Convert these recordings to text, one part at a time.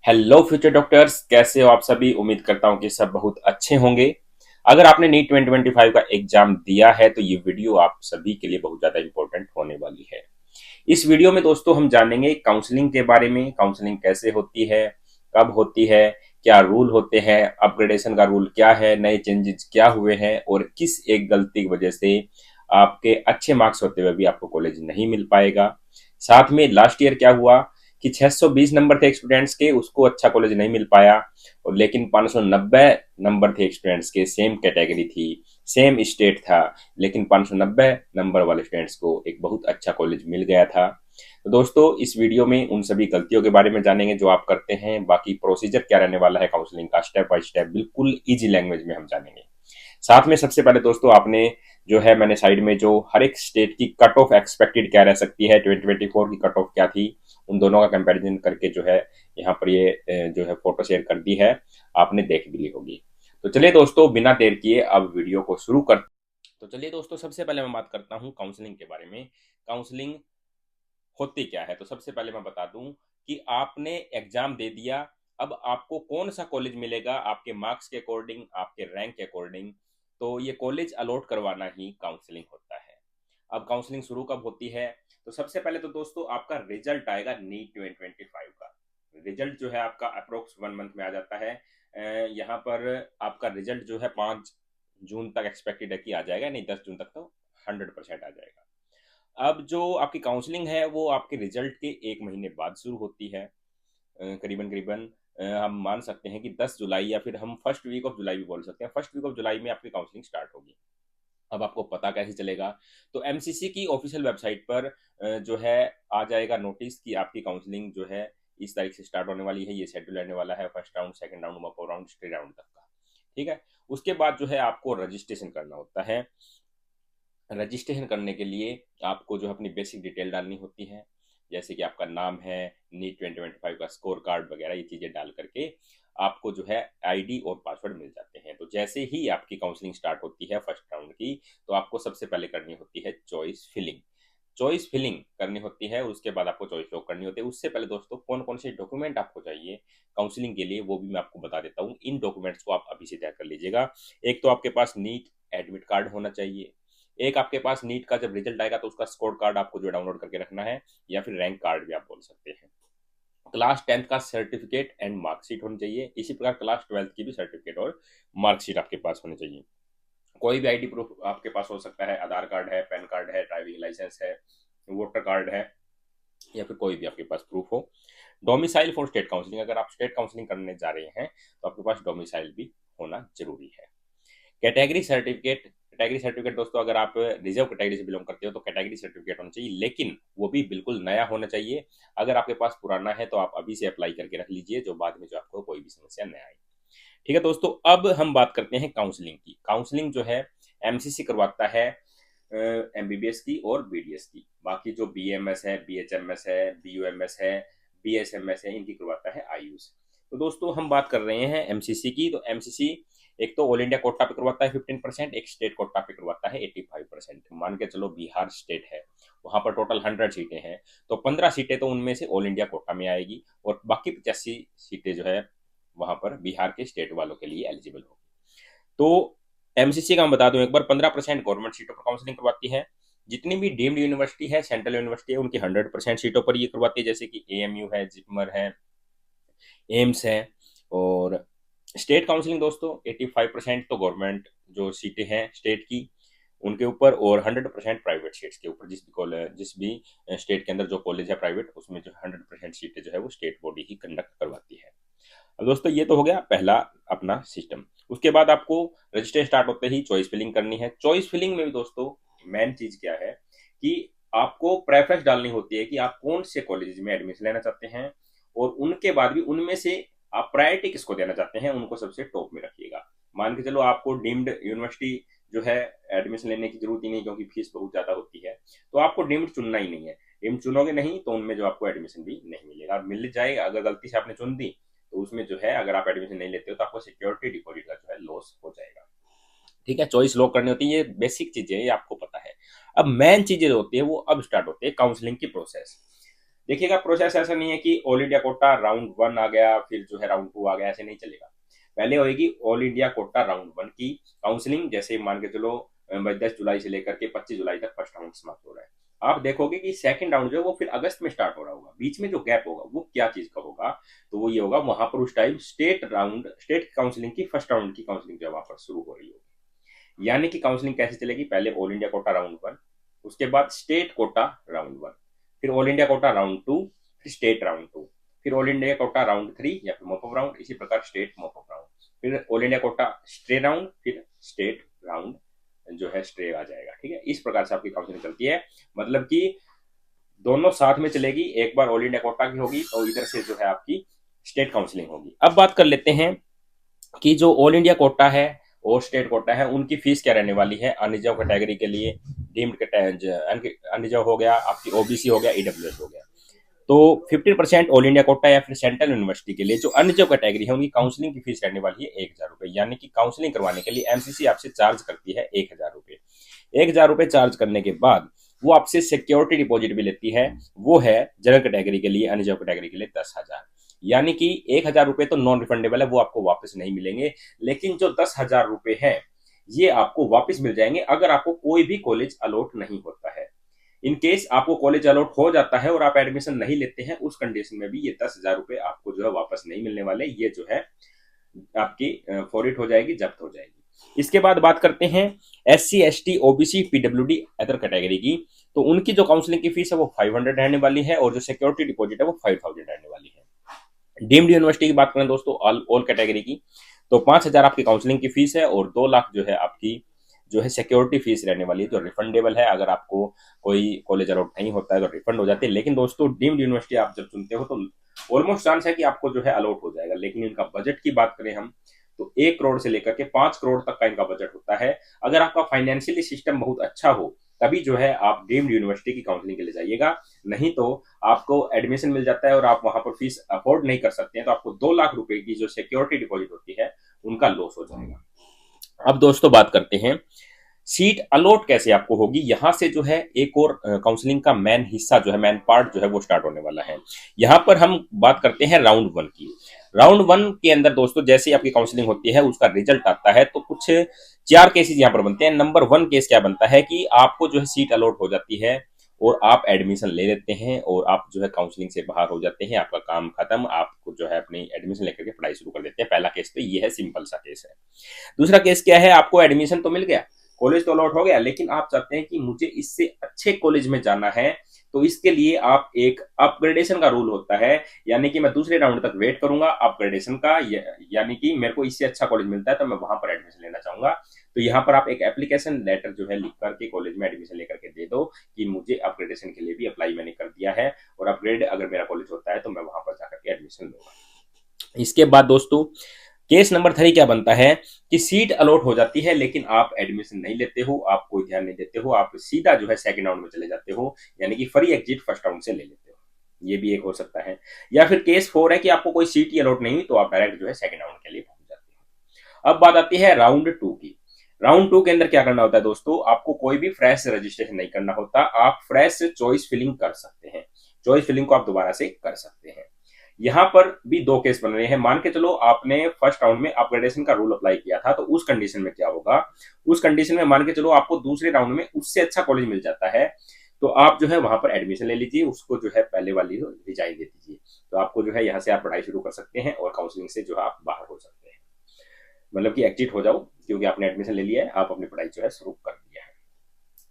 Hello future doctors, कैसे हो आप सभी। उम्मीद करता हूं कि सब बहुत अच्छे होंगे। अगर आपने नीट 2025 का एग्जाम दिया है तो ये वीडियो आप सभी के लिए बहुत ज्यादा इंपॉर्टेंट होने वाली है। इस वीडियो में दोस्तों हम जानेंगे काउंसलिंग के बारे में। काउंसलिंग कैसे होती है, कब होती है, क्या रूल होते हैं, अपग्रेडेशन का रूल क्या है, नए चेंजेस क्या हुए हैं और किस एक गलती की वजह से आपके अच्छे मार्क्स होते हुए भी आपको कॉलेज नहीं मिल पाएगा। साथ में लास्ट ईयर क्या हुआ कि 620 नंबर थे स्टूडेंट्स के, उसको अच्छा कॉलेज नहीं मिल पाया। और लेकिन 590 नंबर थे स्टूडेंट्स के, सेम कैटेगरी थी, सेम स्टेट था, लेकिन 590 नंबर वाले स्टूडेंट्स को एक बहुत अच्छा कॉलेज मिल गया था। तो दोस्तों इस वीडियो में उन सभी गलतियों के बारे में जानेंगे जो आप करते हैं। बाकी प्रोसीजर क्या रहने वाला है काउंसलिंग का, स्टेप बाय स्टेप बिल्कुल इजी लैंग्वेज में हम जानेंगे। साथ में सबसे पहले दोस्तों आपने जो है, मैंने साइड में जो हर एक स्टेट की कट ऑफ एक्सपेक्टेड क्या रह सकती है, 2024 की कट ऑफ क्या थी, उन दोनों का कंपैरिजन करके जो है यहाँ पर ये जो है फोटो शेयर कर दी है, आपने देख भी ली होगी। तो चलिए दोस्तों बिना देर किए अब वीडियो को शुरू कर। तो चलिए दोस्तों सबसे पहले मैं बात करता हूँ काउंसलिंग के बारे में। काउंसलिंग होती क्या है, तो सबसे पहले मैं बता दूं कि आपने एग्जाम दे दिया। अब आपको कौन सा कॉलेज मिलेगा आपके मार्क्स के अकॉर्डिंग, आपके रैंक के अकॉर्डिंग, तो ये कॉलेज अलॉट करवाना ही काउंसलिंग होता है। अब काउंसलिंग शुरू कब होती है, तो सबसे पहले तो दोस्तों आपका रिजल्ट आएगा नीट 2025 का। रिजल्ट जो है आपका अप्रोक्स 1 मंथ में आ जाता है। यहाँ पर आपका रिजल्ट जो है 5 जून तक एक्सपेक्टेड है कि आ जाएगा, नहीं 10 जून तक तो 100% आ जाएगा। अब जो आपकी काउंसलिंग है वो आपके रिजल्ट के 1 महीने बाद शुरू होती है। करीबन करीबन हम मान सकते हैं कि 10 जुलाई, या फिर हम फर्स्ट वीक ऑफ जुलाई भी बोल सकते हैं, फर्स्ट वीक ऑफ जुलाई में आपकी काउंसलिंग स्टार्ट होगी। अब आपको पता कैसे चलेगा, तो एमसीसी की ऑफिशियल वेबसाइट पर जो है आ जाएगा नोटिस कि आपकी काउंसलिंग जो है इस तारीख से स्टार्ट होने वाली है, ये शेड्यूल रहने वाला है, first round, second round, mock round, stay round तक का। ठीक है। उसके बाद जो है आपको रजिस्ट्रेशन करना होता है। रजिस्ट्रेशन करने के लिए आपको जो है अपनी बेसिक डिटेल डालनी होती है, जैसे कि आपका नाम है, नीट 2025 का स्कोर कार्ड वगैरह, ये चीज़ें डाल करके आपको जो है आईडी और पासवर्ड मिल जाते हैं। तो जैसे ही आपकी काउंसलिंग स्टार्ट होती है फर्स्ट राउंड की, तो आपको सबसे पहले करनी होती है चॉइस फिलिंग। चॉइस फिलिंग करनी होती है, उसके बाद आपको चॉइस लॉक करनी होती है। उससे पहले दोस्तों कौन कौन से डॉक्यूमेंट आपको चाहिए काउंसलिंग के लिए, वो भी मैं आपको बता देता हूँ। इन डॉक्यूमेंट्स को आप अभी से तैयार कर लीजिएगा। एक तो आपके पास नीट एडमिट कार्ड होना चाहिए। एक आपके पास नीट का जब रिजल्ट आएगा तो उसका स्कोर कार्ड आपको जो डाउनलोड करके रखना है, या फिर रैंक कार्ड भी आप बोल सकते हैं। क्लास 10th का सर्टिफिकेट एंड मार्कशीट होनी चाहिए। इसी प्रकार क्लास 12th की भी सर्टिफिकेट और मार्कशीट आपके पास होनी चाहिए। कोई भी आईडी प्रूफ आपके पास हो सकता है, आधार कार्ड है, पैन कार्ड है, ड्राइविंग लाइसेंस है, वोटर कार्ड है, या फिर कोई भी आपके पास प्रूफ हो। डोमिसाइल फॉर स्टेट काउंसलिंग, अगर आप स्टेट काउंसलिंग करने जा रहे हैं तो आपके पास डोमिसाइल भी होना जरूरी है। कैटेगरी सर्टिफिकेट, कैटेगरी सर्टिफिकेट दोस्तों अगर आप रिजर्व कैटेगरी से बिलोंग करते हो तो कैटेगरी सर्टिफिकेट होना चाहिए, लेकिन वो भी बिल्कुल नया होना चाहिए। अगर आपके पास पुराना है तो आप अभी से अप्लाई करके रख लीजिए, जो बाद में जो आपको कोई भी समस्या न आए। ठीक है दोस्तों, अब हम बात करते हैं काउंसलिंग की। काउंसलिंग जो है एमसीसी करवाता है एमबीबीएस की और बीडीएस की। बाकी जो बीएमएस है, बीएचएमएस है, बीयूएमएस है, बीएसएमएस है, इनकी करवाता है आयुष। तो दोस्तों हम बात कर रहे हैं एमसीसी की। तो एमसीसी एक तो ऑल इंडिया कोटा पे करवाता है 15%, एक स्टेट कोटा पे करवाता है 85%। मान के चलो बिहार स्टेट है, वहां पर टोटल 100 सीटें हैं, तो 15 सीटें तो उनमें से ऑल इंडिया कोटा में आएगी, और बाकी 85 सीटें जो है वहां पर बिहार के स्टेट वालों के लिए एलिजिबल होगी। तो एमसीसी का मैं बता दूं एक बार, 15% गवर्नमेंट सीटों पर काउंसलिंग करवाती है। जितनी भी डीम्ड यूनिवर्सिटी है, सेंट्रल यूनिवर्सिटी है, उनकी 100% सीटों पर ये करवाती है, जैसे कि एएमयू है, जिपमर है, एम्स है। और स्टेट काउंसलिंग दोस्तों 85% तो गवर्नमेंट जो सीटें हैं स्टेट की उनके ऊपर, और 100% प्राइवेट सीट्स के ऊपर। जिस भी कॉलेज, जिस भी स्टेट के अंदर जो कॉलेज है प्राइवेट, उसमें जो 100% सीटें जो है वो स्टेट बॉडी ही कंडक्ट करवाती है। अब दोस्तों ये तो हो गया पहला अपना सिस्टम। उसके बाद आपको रजिस्ट्रेशन स्टार्ट होते ही चॉइस फिलिंग करनी है। चॉइस फिलिंग में भी दोस्तों मेन चीज क्या है कि आपको प्रेफरेंस डालनी होती है कि आप कौन से कॉलेज में एडमिशन लेना चाहते हैं, और उनके बाद भी उनमें से आप प्रायोरिटी किसको देना चाहते हैं, उनको सबसे टॉप में रखिएगा। मान के चलो आपको डीम्ड यूनिवर्सिटी जो है एडमिशन लेने की जरूरत ही नहीं, क्योंकि फीस बहुत ज्यादा होती है, तो आपको डीम्ड चुनना ही नहीं है। डीम्ड चुनोगे नहीं तो उनमें जो आपको एडमिशन भी नहीं मिलेगा। मिल जाएगा अगर गलती से आपने चुन दी, तो उसमें जो है अगर आप एडमिशन नहीं लेते हो तो आपको सिक्योरिटी डिपॉजिट का जो है लॉस हो जाएगा। ठीक है, चॉइस लॉक करनी होती है, ये बेसिक चीजें ये आपको पता है। अब मेन चीजें जो होती है वो अब स्टार्ट होती है काउंसलिंग की प्रोसेस। देखिएगा प्रोसेस ऐसा नहीं है कि ऑल इंडिया कोटा राउंड 1 आ गया फिर जो है राउंड 2 आ गया, ऐसे नहीं चलेगा। पहले होगी ऑल इंडिया कोटा राउंड 1 की काउंसलिंग, जैसे मान के चलो भाई 10 जुलाई से लेकर के 25 जुलाई तक फर्स्ट राउंड समाप्त हो रहा है। आप देखोगे कि सेकंड राउंड जो है वो फिर अगस्त में स्टार्ट हो रहा होगा। बीच में जो गैप होगा वो क्या चीज का होगा, तो वो ये होगा वहां पर उस टाइम स्टेट काउंसलिंग की फर्स्ट राउंड की काउंसलिंग जो है वहां पर शुरू हो रही होगी। यानी कि काउंसलिंग कैसे चलेगी, पहले ऑल इंडिया कोटा राउंड 1, उसके बाद स्टेट कोटा राउंड 1, फिर ऑल इंडिया कोटा राउंड 2, फिर स्टेट राउंड 2, फिर ऑल इंडिया कोटा राउंड 3 या फिर मोपअप राउंड, इसी प्रकार स्टेट मोपअप राउंड, फिर all India quota stray round, फिर स्टेट राउंड जो है स्ट्रे आ जाएगा। ठीक है, इस प्रकार से आपकी काउंसलिंग चलती है। मतलब कि दोनों साथ में चलेगी, एक बार ऑल इंडिया कोटा की होगी और इधर से जो है आपकी स्टेट काउंसलिंग होगी। अब बात कर लेते हैं कि जो ऑल इंडिया कोटा है और स्टेट कोटा है उनकी फीस क्या रहने वाली है। अनरिजर्व कैटेगरी के लिए डीम्ड अनरिजर्व हो गया, आपकी ओबीसी हो गया, ईडब्ल्यूएस हो गया, तो 50% ऑल इंडिया कोटा या फिर सेंट्रल यूनिवर्सिटी के लिए जो अनरिजर्व कैटेगरी है उनकी काउंसलिंग की फीस रहने वाली है 1,000 रुपए। यानी कि काउंसलिंग करवाने के लिए एमसीसी आपसे चार्ज करती है 1,000 रुपए। 1,000 रुपए चार्ज करने के बाद वो आपसे सिक्योरिटी डिपॉजिट भी लेती है, वो है जनरल कैटेगरी के लिए, अनरिजर्व कैटेगरी के लिए 10,000। यानी कि 1,000 रुपए तो नॉन रिफंडेबल है, वो आपको वापस नहीं मिलेंगे, लेकिन जो 10,000 रुपए है ये आपको वापस मिल जाएंगे अगर आपको कोई भी कॉलेज अलॉट नहीं होता है। इन केस आपको कॉलेज अलॉट हो जाता है और आप एडमिशन नहीं लेते हैं, उस कंडीशन में भी ये 10,000 रुपए आपको जो है वापस नहीं मिलने वाले, ये जो है आपकी फॉरवर्ड हो जाएगी, जब्त हो जाएगी। इसके बाद बात करते हैं SC ST OBC PWD other category की, तो उनकी जो काउंसलिंग की फीस है वो 500 रहने वाली है और जो सिक्योरिटी डिपॉजिट है वो 5,000 रहने वाली है। डीम्ड यूनिवर्सिटी की बात करें दोस्तों ऑल कैटेगरी की, तो 5,000 आपकी काउंसलिंग की फीस है और 2 लाख जो है आपकी जो है सिक्योरिटी फीस रहने वाली है, जो रिफंडेबल है। अगर आपको कोई कॉलेज अलॉट नहीं होता है तो रिफंड हो जाती है। लेकिन दोस्तों डीम्ड यूनिवर्सिटी आप जब चुनते हो तो ऑलमोस्ट चांस है कि आपको जो है अलॉट हो जाएगा। लेकिन इनका बजट की बात करें हम तो 1 करोड़ से लेकर के 5 करोड़ तक का इनका बजट होता है। अगर आपका फाइनेंशियली सिस्टम बहुत अच्छा हो तभी जो है आप डीम्ड यूनिवर्सिटी की काउंसलिंग के लिए जाइएगा, नहीं तो आपको एडमिशन मिल जाता है और आप वहां पर फीस अफोर्ड नहीं कर सकते हैं तो आपको 2 लाख रुपए की जो सिक्योरिटी डिपॉजिट होती है उनका लॉस हो जाएगा। अब दोस्तों बात करते हैं सीट अलॉट कैसे आपको होगी। यहां से जो है एक और काउंसलिंग का मेन हिस्सा जो है, मेन पार्ट जो है वो स्टार्ट होने वाला है। यहां पर हम बात करते हैं राउंड 1 की। राउंड 1 के अंदर दोस्तों जैसे ही आपकी काउंसलिंग होती है उसका रिजल्ट आता है तो कुछ 4 केसेस यहां पर बनते हैं। नंबर 1 केस क्या बनता है कि आपको जो है सीट अलॉट हो जाती है और आप एडमिशन ले लेते हैं और आप जो है काउंसलिंग से बाहर हो जाते हैं, आपका काम खत्म, आपको जो है अपनी एडमिशन लेकर के पढ़ाई शुरू कर देते हैं। पहला केस तो ये है, सिंपल सा केस है। दूसरा केस क्या है, आपको एडमिशन तो मिल गया, कॉलेज तो अलॉट हो गया, लेकिन आप चाहते हैं कि मुझे इससे अच्छे कॉलेज में जाना है, तो इसके लिए आप एक अपग्रेडेशन का रूल होता है, यानी कि मैं दूसरे राउंड तक वेट करूंगा अपग्रेडेशन का, यानी कि मेरे को इससे अच्छा कॉलेज मिलता है तो मैं वहां पर एडमिशन लेना चाहूंगा। तो यहाँ पर आप एक एप्लीकेशन लेटर जो है लिख करके कॉलेज में एडमिशन लेकर के दे दो कि मुझे अपग्रेडेशन के लिए भी अप्लाई मैंने कर दिया है और अपग्रेड अगर मेरा कॉलेज होता है तो मैं वहां पर जाकर के एडमिशन लूंगा। इसके बाद दोस्तों केस नंबर 3 क्या बनता है कि सीट अलॉट हो जाती है लेकिन आप एडमिशन नहीं लेते हो, आप कोई ध्यान नहीं देते हो, आप सीधा जो है सेकंड राउंड में चले जाते हो, यानी कि फ्री एग्जिट फर्स्ट राउंड से ले लेते हो। ये भी एक हो सकता है। या फिर केस 4 है कि आपको कोई सीट ही अलॉट नहीं हुई तो आप डायरेक्ट जो है सेकंड राउंड के लिए पहुंच जाते हो। अब बात आती है राउंड 2 की। राउंड 2 के अंदर क्या करना होता है दोस्तों, आपको कोई भी फ्रेश रजिस्ट्रेशन नहीं करना होता, आप फ्रेश चॉइस फिलिंग कर सकते हैं। चॉइस फिलिंग को आप दोबारा से कर सकते हैं। यहां पर भी 2 केस बन रहे हैं। मान के चलो आपने फर्स्ट राउंड में अपग्रेडेशन का रूल अप्लाई किया था, तो उस कंडीशन में क्या होगा, उस कंडीशन में मान के चलो आपको दूसरे राउंड में उससे अच्छा कॉलेज मिल जाता है, तो आप जो है वहां पर एडमिशन ले लीजिए, उसको जो है पहले वाली रिजाइन दे दीजिए, तो आपको जो है यहाँ से आप पढ़ाई शुरू कर सकते हैं और काउंसलिंग से जो है आप बाहर हो सकते हैं, मतलब कि एग्जिट हो जाओ, क्योंकि आपने एडमिशन ले लिया है, आप अपनी पढ़ाई जो है शुरू कर दिया है।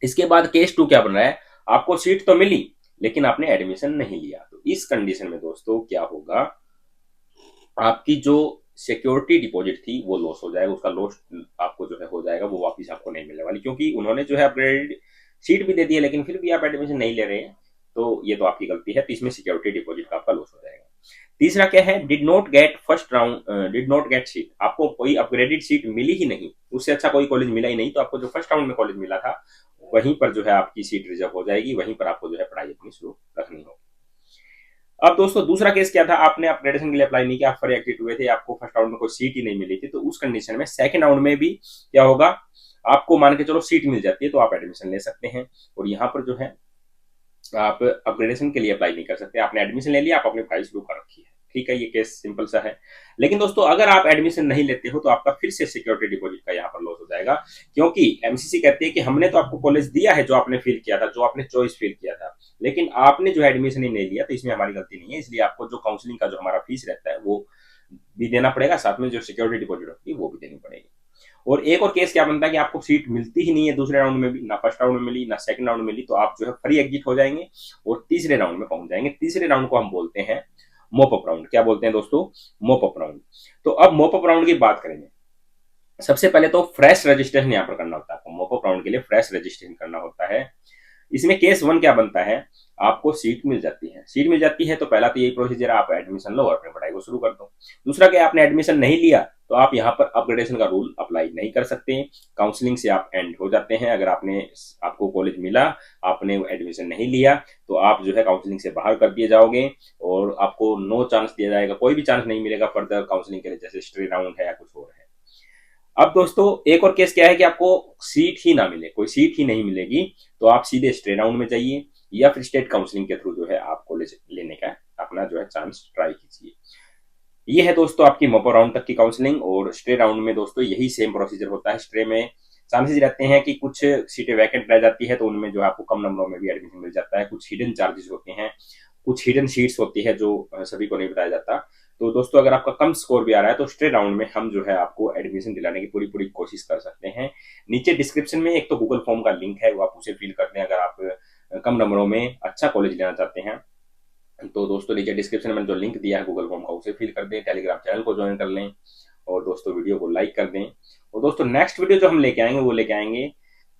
इसके बाद केस 2 क्या बन रहा है, आपको सीट तो मिली लेकिन आपने एडमिशन नहीं लिया, तो इस कंडीशन में दोस्तों क्या होगा, आपकी जो सिक्योरिटी डिपॉजिट थी वो लॉस हो जाएगा, उसका लॉस आपको जो है हो जाएगा, वो वापस आपको नहीं मिलने वाली, क्योंकि उन्होंने जो है अपग्रेड सीट भी दे दी है लेकिन फिर भी आप एडमिशन नहीं ले रहे हैं, तो ये तो आपकी गलती है, तो इसमें सिक्योरिटी डिपॉजिट का आपका लॉस हो जाएगा। तीसरा क्या है, did not get first round, did not gate seat, आपको कोई अपग्रेडेड सीट मिली ही नहीं, उससे अच्छा कोई कॉलेज मिला ही नहीं, तो आपको जो फर्स्ट राउंड में कॉलेज मिला था वहीं पर जो है आपकी सीट रिजर्व हो जाएगी, वहीं पर आपको जो है पढ़ाई अपनी शुरू रखनी होगी। अब दोस्तों दूसरा केस क्या था, आपने अपग्रेडेशन के लिए अप्लाई नहीं किया, आप फ्री एग्जिट हुए थे, आपको फर्स्ट राउंड में कोई सीट ही नहीं मिली थी, तो उस कंडीशन में सेकंड राउंड में भी क्या होगा, आपको मान के चलो सीट मिल जाती है तो आप एडमिशन ले सकते हैं। और यहाँ पर जो है आप अपग्रेडेशन के लिए अप्लाई नहीं कर सकते। आपने एडमिशन ले लिया, आप अपनी पढ़ाई शुरू कर रखी है, ठीक है, ये केस सिंपल सा है। लेकिन दोस्तों अगर आप एडमिशन नहीं लेते हो तो आपका फिर से सिक्योरिटी डिपॉजिट का यहाँ पर लॉस हो जाएगा, क्योंकि एमसीसी कहती है कि हमने तो आपको कॉलेज दिया है जो आपने फील किया था, जो आपने चॉइस फील किया था, लेकिन आपने जो एडमिशन ही नहीं लिया, तो इसमें हमारी गलती नहीं है। इसलिए आपको जो काउंसलिंग का जो हमारा फीस रहता है वो भी देना पड़ेगा, साथ में जो सिक्योरिटी डिपॉजिट होती है वो भी देनी पड़ेगी। और एक और केस क्या बनता है कि आपको सीट मिलती ही नहीं है दूसरे राउंड में भी, ना फर्स्ट राउंड में मिली ना सेकंड राउंड में मिली, तो आप जो है फ्री एग्जिट हो जाएंगे और तीसरे राउंड में पहुंच जाएंगे। तीसरे राउंड को हम बोलते हैं मोप अप राउंड। क्या बोलते हैं दोस्तों? मोप अप राउंड। तो अब मोप अप राउंड की बात करेंगे। सबसे पहले तो फ्रेश रजिस्ट्रेशन यहाँ पर करना होता है आपको, मोप अप राउंड के लिए फ्रेश रजिस्ट्रेशन करना होता है। इसमें केस वन क्या बनता है, आपको सीट मिल जाती है। सीट मिल जाती है तो पहला तो यही प्रोसीजर, आप एडमिशन लो और अपनी पढ़ाई को शुरू कर दो। दूसरा क्या, आपने एडमिशन नहीं लिया तो आप यहाँ पर अपग्रेडेशन का रूल अप्लाई नहीं कर सकते, काउंसलिंग से आप एंड हो जाते हैं। अगर आपको कॉलेज मिला, आपने एडमिशन नहीं लिया, तो आप जो है काउंसलिंग से बाहर कर दिए जाओगे और आपको नो चांस दिया जाएगा, कोई भी चांस नहीं मिलेगा फर्दर काउंसलिंग के लिए, जैसे स्ट्री राउंड है या कुछ और है। अब दोस्तों एक और केस क्या है कि आपको सीट ही ना मिले, कोई सीट ही नहीं मिलेगी, तो आप सीधे स्ट्रे राउंड में जाइए या फिर स्टेट काउंसलिंग के थ्रू जो है आप कॉलेज लेने का अपना जो है चांस ट्राई कीजिए। ये है दोस्तों आपकी मोपो राउंड तक की काउंसलिंग। और स्ट्रे राउंड में दोस्तों यही सेम प्रोसीजर होता है। स्ट्रे में चांसेस रहते हैं कि कुछ सीटें वैकेंट रह जाती है, तो उनमें जो आपको कम नंबरों में भी एडमिशन मिल जाता है। कुछ हिडन चार्जेस होते हैं, कुछ हिडन सीट्स होती है जो सभी को नहीं बताया जाता। तो दोस्तों अगर आपका कम स्कोर भी आ रहा है तो स्ट्रे राउंड में हम जो है आपको एडमिशन दिलाने की पूरी पूरी कोशिश कर सकते हैं। नीचे डिस्क्रिप्शन में एक तो गूगल फॉर्म का लिंक है, वो आप उसे फिल कर दें अगर आप कम नंबरों में अच्छा कॉलेज लेना चाहते हैं। तो दोस्तों नीचे डिस्क्रिप्शन में जो लिंक दिया है गूगल फॉर्म का, उसे फिल कर दें, टेलीग्राम चैनल को ज्वाइन कर लें और दोस्तों वीडियो को लाइक कर दें। और दोस्तों नेक्स्ट वीडियो जो हम लेके आएंगे वो लेके आएंगे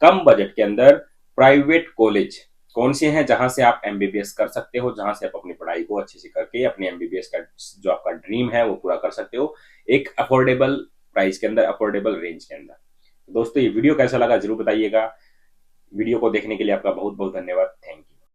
कम बजट के अंदर प्राइवेट कॉलेज कौन से हैं जहां से आप एमबीबीएस कर सकते हो, जहां से आप अपनी पढ़ाई को अच्छे से करके अपने एमबीबीएस का जो आपका ड्रीम है वो पूरा कर सकते हो, एक अफोर्डेबल प्राइस के अंदर, अफोर्डेबल रेंज के अंदर। दोस्तों ये वीडियो कैसा लगा जरूर बताइएगा। वीडियो को देखने के लिए आपका बहुत बहुत धन्यवाद। Thank you.